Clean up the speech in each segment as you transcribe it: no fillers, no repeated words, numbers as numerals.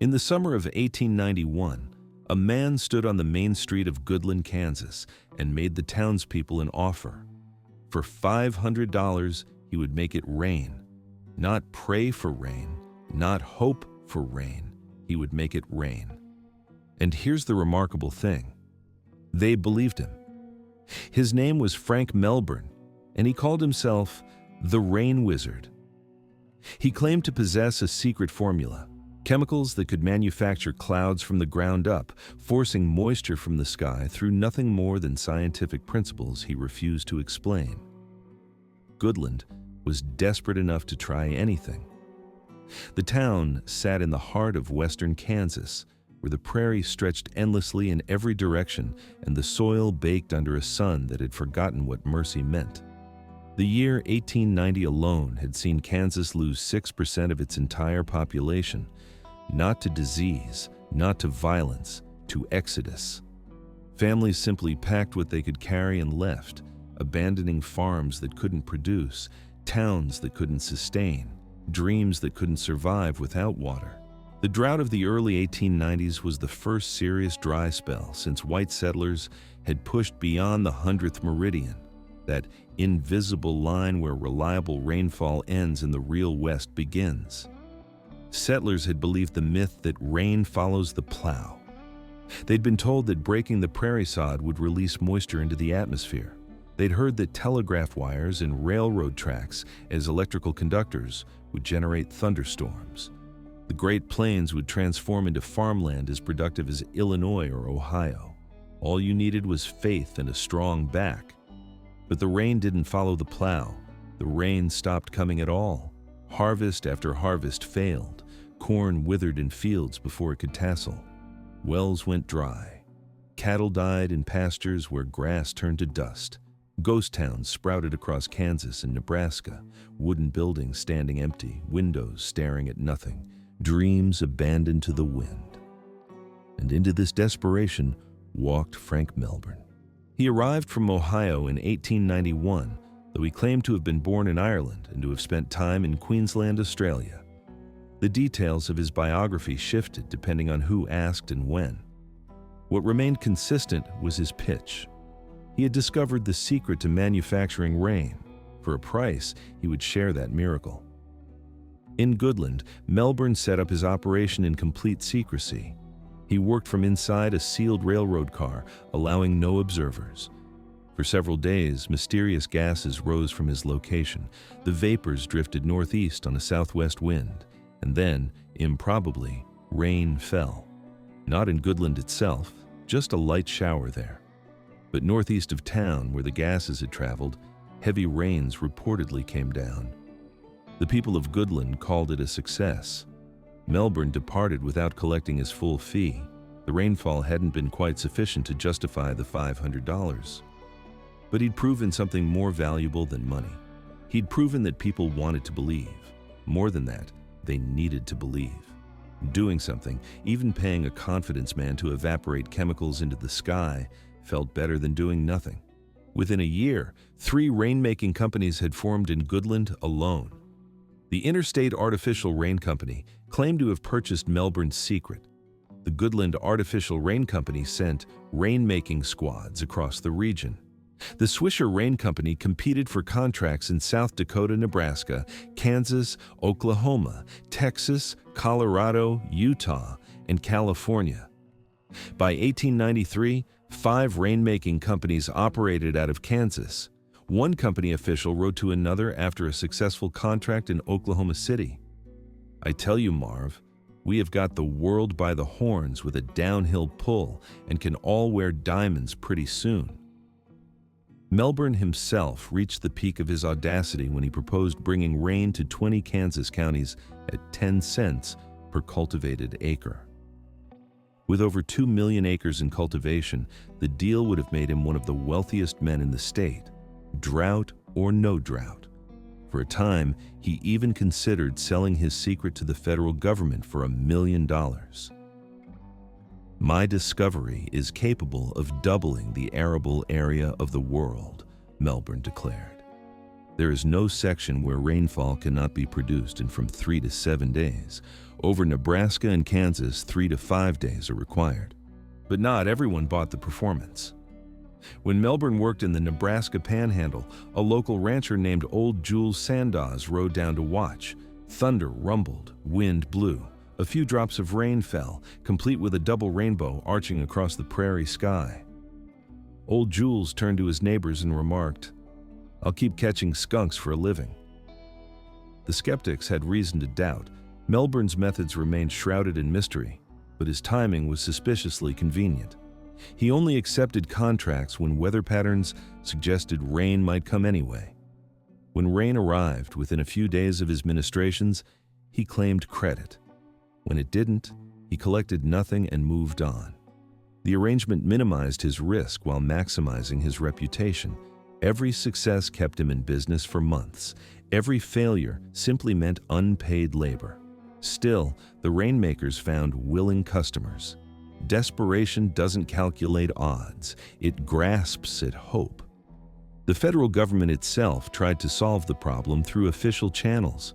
In the summer of 1891, a man stood on the main street of Goodland, Kansas, and made the townspeople an offer. For $500, he would make it rain. Not pray for rain, not hope for rain. He would make it rain. And here's the remarkable thing. They believed him. His name was Frank Melbourne, and he called himself the Rain Wizard. He claimed to possess a secret formula, chemicals that could manufacture clouds from the ground up, forcing moisture from the sky through nothing more than scientific principles he refused to explain. Goodland was desperate enough to try anything. The town sat in the heart of western Kansas, where the prairie stretched endlessly in every direction and the soil baked under a sun that had forgotten what mercy meant. The year 1890 alone had seen Kansas lose 6% of its entire population, not to disease, not to violence, to exodus. Families simply packed what they could carry and left, abandoning farms that couldn't produce, towns that couldn't sustain, dreams that couldn't survive without water. The drought of the early 1890s was the first serious dry spell since white settlers had pushed beyond the 100th meridian, that invisible line where reliable rainfall ends and the real West begins. Settlers had believed the myth that rain follows the plow. They'd been told that breaking the prairie sod would release moisture into the atmosphere. They'd heard that telegraph wires and railroad tracks as electrical conductors would generate thunderstorms. The Great Plains would transform into farmland as productive as Illinois or Ohio. All you needed was faith and a strong back. But the rain didn't follow the plow. The rain stopped coming at all. Harvest after harvest failed. Corn withered in fields before it could tassel. Wells went dry. Cattle died in pastures where grass turned to dust. Ghost towns sprouted across Kansas and Nebraska, wooden buildings standing empty, windows staring at nothing, dreams abandoned to the wind. And into this desperation walked Frank Melbourne. He arrived from Ohio in 1891, though he claimed to have been born in Ireland and to have spent time in Queensland, Australia. The details of his biography shifted depending on who asked and when. What remained consistent was his pitch. He had discovered the secret to manufacturing rain. For a price, he would share that miracle. In Goodland, Melbourne set up his operation in complete secrecy. He worked from inside a sealed railroad car, allowing no observers. For several days, mysterious gases rose from his location. The vapors drifted northeast on a southwest wind, and then, improbably, rain fell. Not in Goodland itself, just a light shower there. But northeast of town, where the gases had traveled, heavy rains reportedly came down. The people of Goodland called it a success. Melbourne departed without collecting his full fee. The rainfall hadn't been quite sufficient to justify the $500. But he'd proven something more valuable than money. He'd proven that people wanted to believe. More than that, they needed to believe. Doing something, even paying a confidence man to evaporate chemicals into the sky, felt better than doing nothing. Within a year, 3 rainmaking companies had formed in Goodland alone. The Interstate Artificial Rain Company claimed to have purchased Melbourne's secret. The Goodland Artificial Rain Company sent rainmaking squads across the region. The Swisher Rain Company competed for contracts in South Dakota, Nebraska, Kansas, Oklahoma, Texas, Colorado, Utah, and California. By 1893, 5 rainmaking companies operated out of Kansas. One company official wrote to another after a successful contract in Oklahoma City. "I tell you, Marv, we have got the world by the horns with a downhill pull and can all wear diamonds pretty soon." Melbourne himself reached the peak of his audacity when he proposed bringing rain to 20 Kansas counties at 10 cents per cultivated acre. With over 2 million acres in cultivation, the deal would have made him one of the wealthiest men in the state, drought or no drought. For a time, he even considered selling his secret to the federal government for $1 million. "My discovery is capable of doubling the arable area of the world," Melbourne declared. There is no section where rainfall cannot be produced in from 3 to 7 days. Over Nebraska and Kansas, 3 to 5 days are required. But not everyone bought the performance. When Melbourne worked in the Nebraska Panhandle, a local rancher named Old Jules Sandoz rode down to watch. Thunder rumbled, wind blew. A few drops of rain fell, complete with a double rainbow arching across the prairie sky. Old Jules turned to his neighbors and remarked, "I'll keep catching skunks for a living." The skeptics had reason to doubt. Melbourne's methods remained shrouded in mystery, but his timing was suspiciously convenient. He only accepted contracts when weather patterns suggested rain might come anyway. When rain arrived within a few days of his ministrations, he claimed credit. When it didn't, he collected nothing and moved on. The arrangement minimized his risk while maximizing his reputation. Every success kept him in business for months. Every failure simply meant unpaid labor. Still, the Rainmakers found willing customers. Desperation doesn't calculate odds, it grasps at hope. The federal government itself tried to solve the problem through official channels.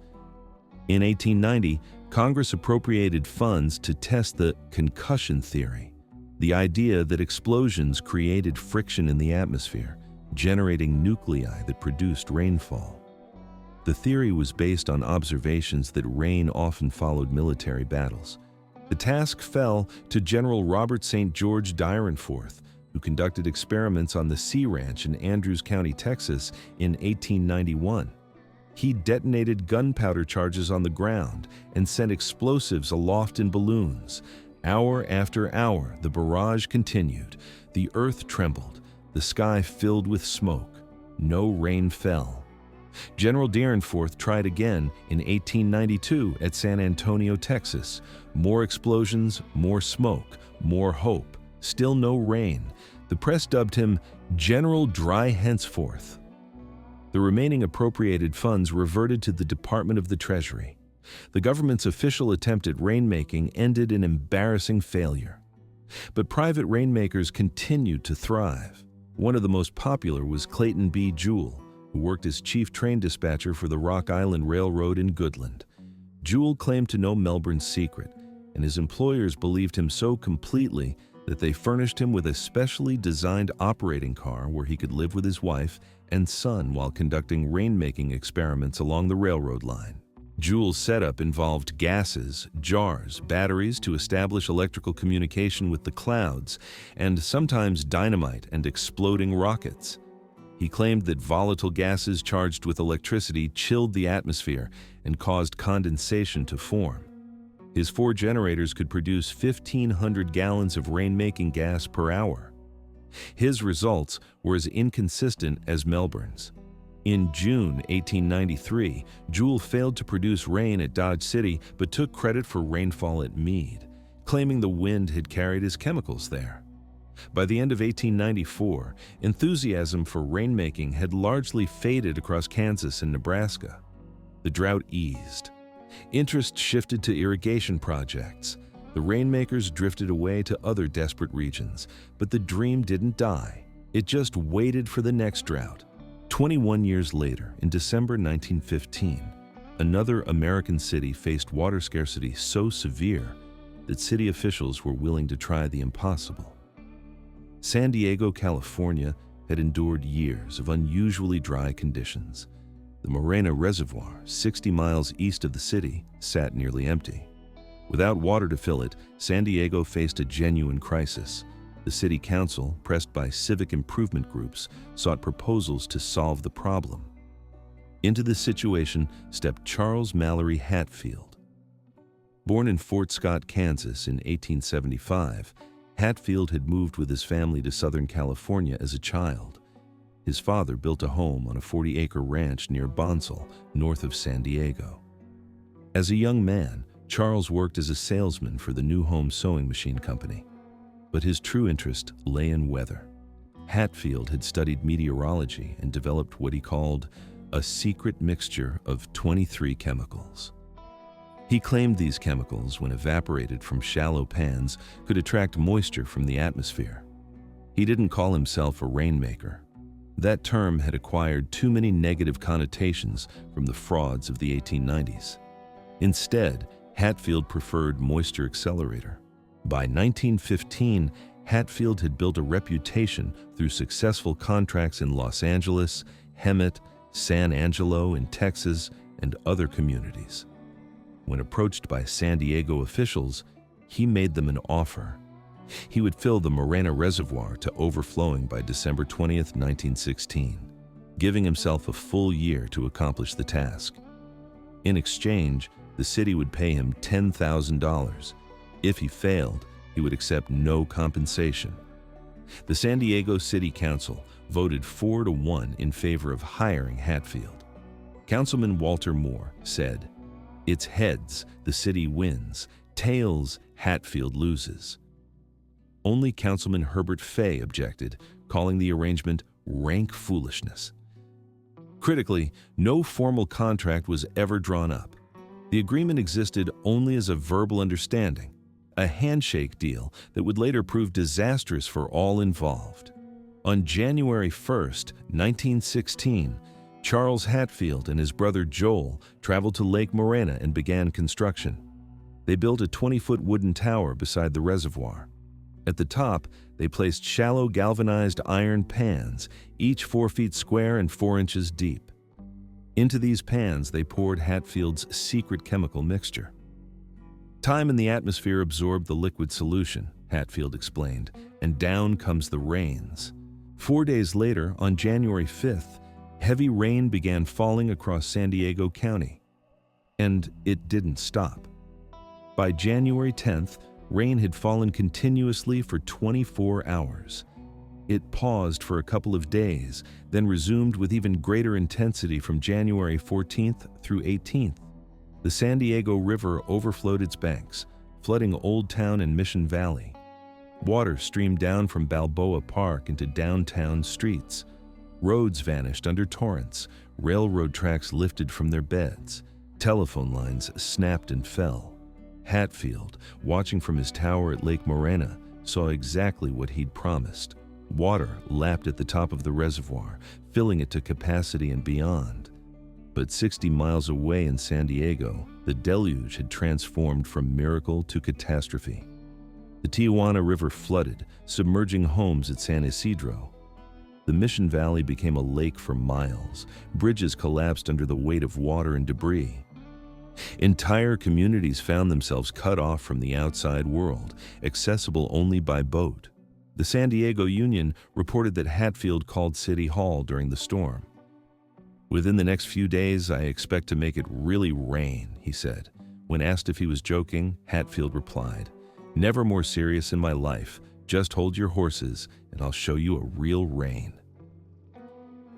In 1890, Congress appropriated funds to test the concussion theory, the idea that explosions created friction in the atmosphere, generating nuclei that produced rainfall. The theory was based on observations that rain often followed military battles. The task fell to General Robert St. George Dyrenforth, who conducted experiments on the Sea Ranch in Andrews County, Texas in 1891. He detonated gunpowder charges on the ground and sent explosives aloft in balloons. Hour after hour, the barrage continued. The earth trembled, the sky filled with smoke. No rain fell. General Dyrenforth tried again in 1892 at San Antonio, Texas. More explosions, more smoke, more hope. Still no rain. The press dubbed him General Dry Henceforth. The remaining appropriated funds reverted to the Department of the Treasury. The government's official attempt at rainmaking ended in embarrassing failure. But private rainmakers continued to thrive. One of the most popular was Clayton B. Jewell, who worked as chief train dispatcher for the Rock Island Railroad in Goodland. Jewell claimed to know Melbourne's secret, and his employers believed him so completely that they furnished him with a specially designed operating car where he could live with his wife and son while conducting rainmaking experiments along the railroad line. Jewell's setup involved gases, jars, batteries to establish electrical communication with the clouds, and sometimes dynamite and exploding rockets. He claimed that volatile gases charged with electricity chilled the atmosphere and caused condensation to form. His 4 generators could produce 1,500 gallons of rainmaking gas per hour. His results were as inconsistent as Melbourne's. In June 1893, Jewell failed to produce rain at Dodge City but took credit for rainfall at Meade, claiming the wind had carried his chemicals there. By the end of 1894, enthusiasm for rainmaking had largely faded across Kansas and Nebraska. The drought eased. Interest shifted to irrigation projects. The rainmakers drifted away to other desperate regions, but the dream didn't die. It just waited for the next drought. 21 years later, in December 1915, another American city faced water scarcity so severe that city officials were willing to try the impossible. San Diego, California, had endured years of unusually dry conditions. The Morena Reservoir, 60 miles east of the city, sat nearly empty. Without water to fill it, San Diego faced a genuine crisis. The city council, pressed by civic improvement groups, sought proposals to solve the problem. Into this situation stepped Charles Mallory Hatfield. Born in Fort Scott, Kansas in 1875, Hatfield had moved with his family to Southern California as a child. His father built a home on a 40-acre ranch near Bonsall, north of San Diego. As a young man, Charles worked as a salesman for the New Home Sewing Machine Company. But his true interest lay in weather. Hatfield had studied meteorology and developed what he called a secret mixture of 23 chemicals. He claimed these chemicals, when evaporated from shallow pans, could attract moisture from the atmosphere. He didn't call himself a rainmaker. That term had acquired too many negative connotations from the frauds of the 1890s. Instead, Hatfield preferred moisture accelerator. By 1915, Hatfield had built a reputation through successful contracts in Los Angeles, Hemet, San Angelo in Texas, and other communities. When approached by San Diego officials, he made them an offer. He would fill the Morena Reservoir to overflowing by December 20th, 1916, giving himself a full year to accomplish the task. In exchange, the city would pay him $10,000. If he failed, he would accept no compensation. The San Diego City Council voted 4-1 in favor of hiring Hatfield. Councilman Walter Moore said, "It's heads, the city wins. Tails, Hatfield loses." Only Councilman Herbert Fay objected, calling the arrangement rank foolishness. Critically, no formal contract was ever drawn up. The agreement existed only as a verbal understanding, a handshake deal that would later prove disastrous for all involved. On January 1st, 1916, Charles Hatfield and his brother Joel traveled to Lake Morena and began construction. They built a 20-foot wooden tower beside the reservoir. At the top, they placed shallow galvanized iron pans, each 4 feet square and 4 inches deep. Into these pans, they poured Hatfield's secret chemical mixture. Time in the atmosphere absorbed the liquid solution, Hatfield explained, and down comes the rains. 4 days later, on January 5th, heavy rain began falling across San Diego County. And it didn't stop. By January 10th, rain had fallen continuously for 24 hours. It paused for a couple of days, then resumed with even greater intensity from January 14th through 18th. The San Diego River overflowed its banks, flooding Old Town and Mission Valley. Water streamed down from Balboa Park into downtown streets. Roads vanished under torrents, railroad tracks lifted from their beds, telephone lines snapped and fell. Hatfield, watching from his tower at Lake Morena, saw exactly what he'd promised. Water lapped at the top of the reservoir, filling it to capacity and beyond. But 60 miles away in San Diego, the deluge had transformed from miracle to catastrophe. The Tijuana River flooded, submerging homes at San Isidro. The Mission Valley became a lake for miles. Bridges collapsed under the weight of water and debris. Entire communities found themselves cut off from the outside world, accessible only by boat. The San Diego Union reported that Hatfield called City Hall during the storm. "Within the next few days, I expect to make it really rain," he said. When asked if he was joking, Hatfield replied, "Never more serious in my life. Just hold your horses, and I'll show you a real rain."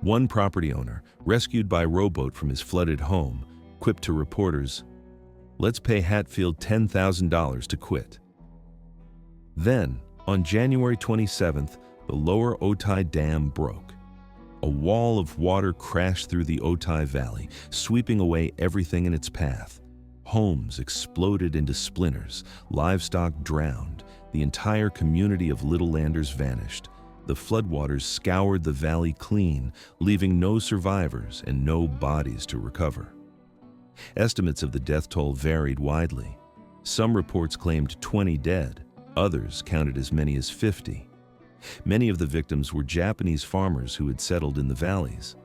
One property owner, rescued by rowboat from his flooded home, quipped to reporters, "Let's pay Hatfield $10,000 to quit." Then, on January 27th, the Lower Otay Dam broke. A wall of water crashed through the Otay Valley, sweeping away everything in its path. Homes exploded into splinters, livestock drowned, the entire community of Little Landers vanished. The floodwaters scoured the valley clean, leaving no survivors and no bodies to recover. Estimates of the death toll varied widely. Some reports claimed 20 dead, others counted as many as 50. Many of the victims were Japanese farmers who had settled in the valleys.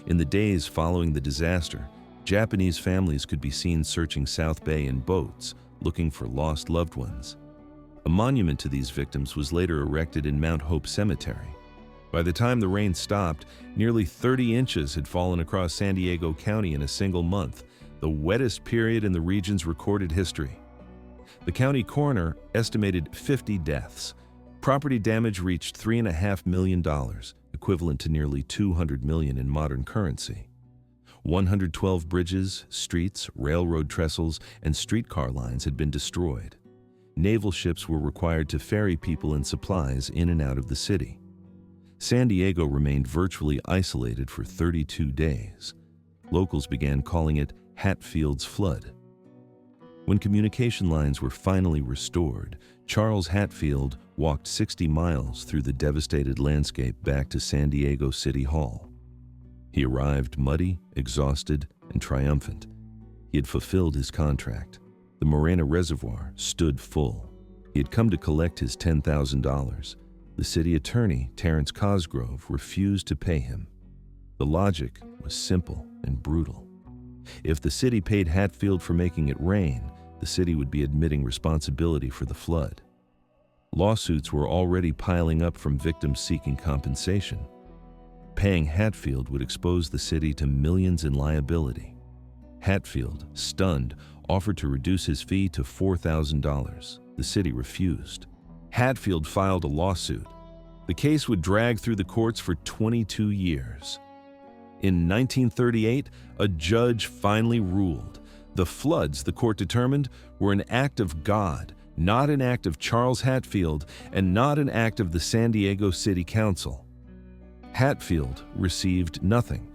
In the days following the disaster, Japanese families could be seen searching South Bay in boats, looking for lost loved ones. A monument to these victims was later erected in Mount Hope Cemetery. By the time the rain stopped, nearly 30 inches had fallen across San Diego County in a single month, the wettest period in the region's recorded history. The county coroner estimated 50 deaths. Property damage reached $3.5 million, equivalent to nearly $200 million in modern currency. 112 bridges, streets, railroad trestles, and streetcar lines had been destroyed. Naval ships were required to ferry people and supplies in and out of the city. San Diego remained virtually isolated for 32 days. Locals began calling it Hatfield's Flood. When communication lines were finally restored, Charles Hatfield walked 60 miles through the devastated landscape back to San Diego City Hall. He arrived muddy, exhausted, and triumphant. He had fulfilled his contract. The Morena Reservoir stood full. He had come to collect his $10,000. The city attorney, Terrence Cosgrove, refused to pay him. The logic was simple and brutal. If the city paid Hatfield for making it rain, the city would be admitting responsibility for the flood. Lawsuits were already piling up from victims seeking compensation. Paying Hatfield would expose the city to millions in liability. Hatfield, stunned, offered to reduce his fee to $4,000. The city refused. Hatfield filed a lawsuit. The case would drag through the courts for 22 years. In 1938, a judge finally ruled. The floods, the court determined, were an act of God, not an act of Charles Hatfield, and not an act of the San Diego City Council. Hatfield received nothing.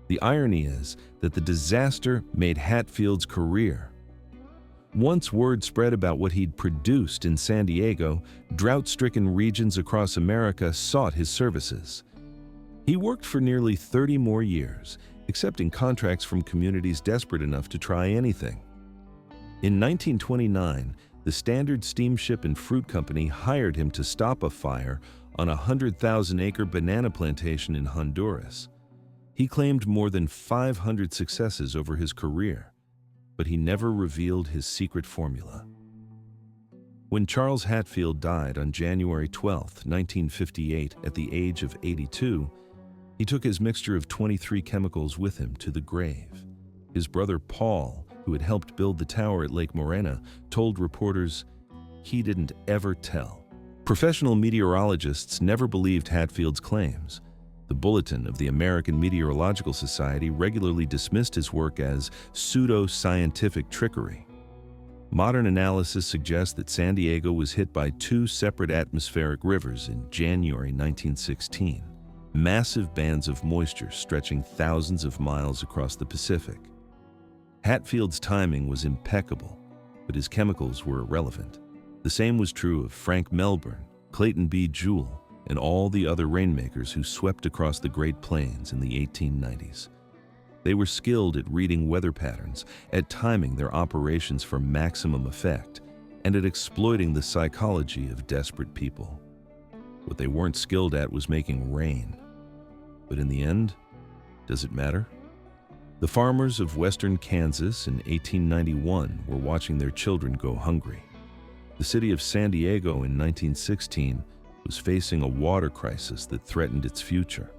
The irony is that the disaster made Hatfield's career. Once word spread about what he'd produced in San Diego, drought-stricken regions across America sought his services. He worked for nearly 30 more years, accepting contracts from communities desperate enough to try anything. In 1929, the Standard Steamship and Fruit Company hired him to stop a fire on a 100,000-acre banana plantation in Honduras. He claimed more than 500 successes over his career, but he never revealed his secret formula. When Charles Hatfield died on January 12, 1958, at the age of 82, he took his mixture of 23 chemicals with him to the grave. His brother Paul, who had helped build the tower at Lake Morena, told reporters he didn't ever tell. Professional meteorologists never believed Hatfield's claims. The Bulletin of the American Meteorological Society regularly dismissed his work as pseudo-scientific trickery. Modern analysis suggests that San Diego was hit by two separate atmospheric rivers in January 1916. Massive bands of moisture stretching thousands of miles across the Pacific. Hatfield's timing was impeccable, but his chemicals were irrelevant. The same was true of Frank Melbourne, Clayton B. Jewell, and all the other rainmakers who swept across the Great Plains in the 1890s. They were skilled at reading weather patterns, at timing their operations for maximum effect, and at exploiting the psychology of desperate people. What they weren't skilled at was making rain. But in the end, does it matter? The farmers of western Kansas in 1891 were watching their children go hungry. The city of San Diego in 1916 was facing a water crisis that threatened its future.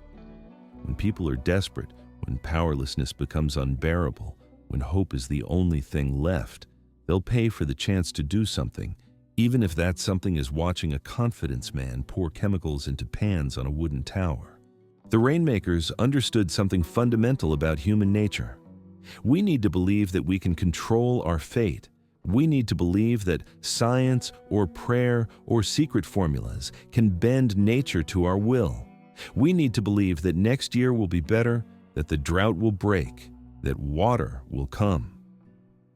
When people are desperate, when powerlessness becomes unbearable, when hope is the only thing left, they'll pay for the chance to do something, even if that something is watching a confidence man pour chemicals into pans on a wooden tower. The Rainmakers understood something fundamental about human nature. We need to believe that we can control our fate. We need to believe that science or prayer or secret formulas can bend nature to our will. We need to believe that next year will be better, that the drought will break, that water will come.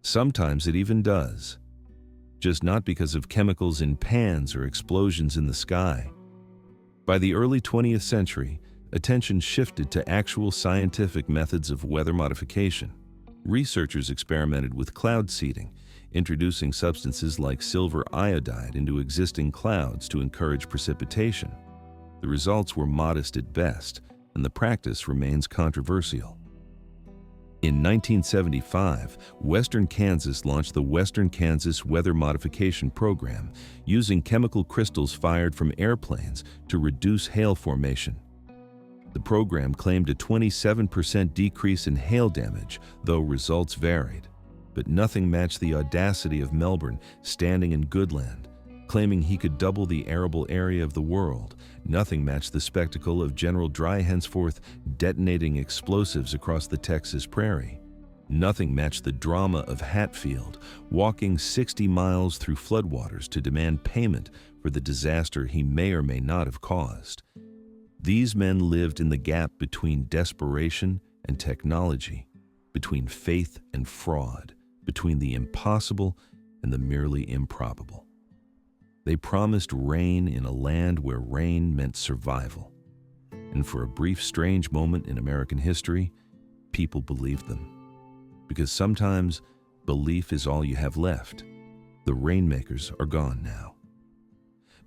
Sometimes it even does, just not because of chemicals in pans or explosions in the sky. By the early 20th century, attention shifted to actual scientific methods of weather modification. Researchers experimented with cloud seeding, introducing substances like silver iodide into existing clouds to encourage precipitation. The results were modest at best, and the practice remains controversial. In 1975, Western Kansas launched the Western Kansas Weather Modification Program, using chemical crystals fired from airplanes to reduce hail formation. The program claimed a 27% decrease in hail damage, though results varied. But nothing matched the audacity of Melbourne standing in Goodland, claiming he could double the arable area of the world. Nothing matched the spectacle of General Dry henceforth detonating explosives across the Texas prairie. Nothing matched the drama of Hatfield walking 60 miles through floodwaters to demand payment for the disaster he may or may not have caused. These men lived in the gap between desperation and technology, between faith and fraud, between the impossible and the merely improbable. They promised rain in a land where rain meant survival. And for a brief, strange moment in American history, people believed them. Because sometimes belief is all you have left. The Rainmakers are gone now.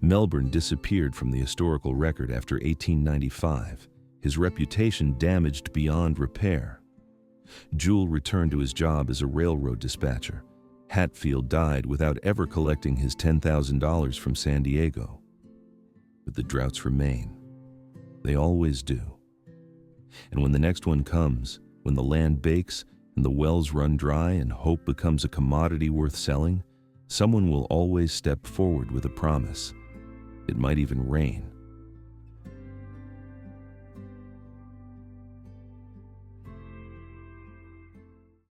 Melbourne disappeared from the historical record after 1895, his reputation damaged beyond repair. Jewell returned to his job as a railroad dispatcher. Hatfield died without ever collecting his $10,000 from San Diego. But the droughts remain. They always do. And when the next one comes, when the land bakes and the wells run dry and hope becomes a commodity worth selling, someone will always step forward with a promise. It might even rain.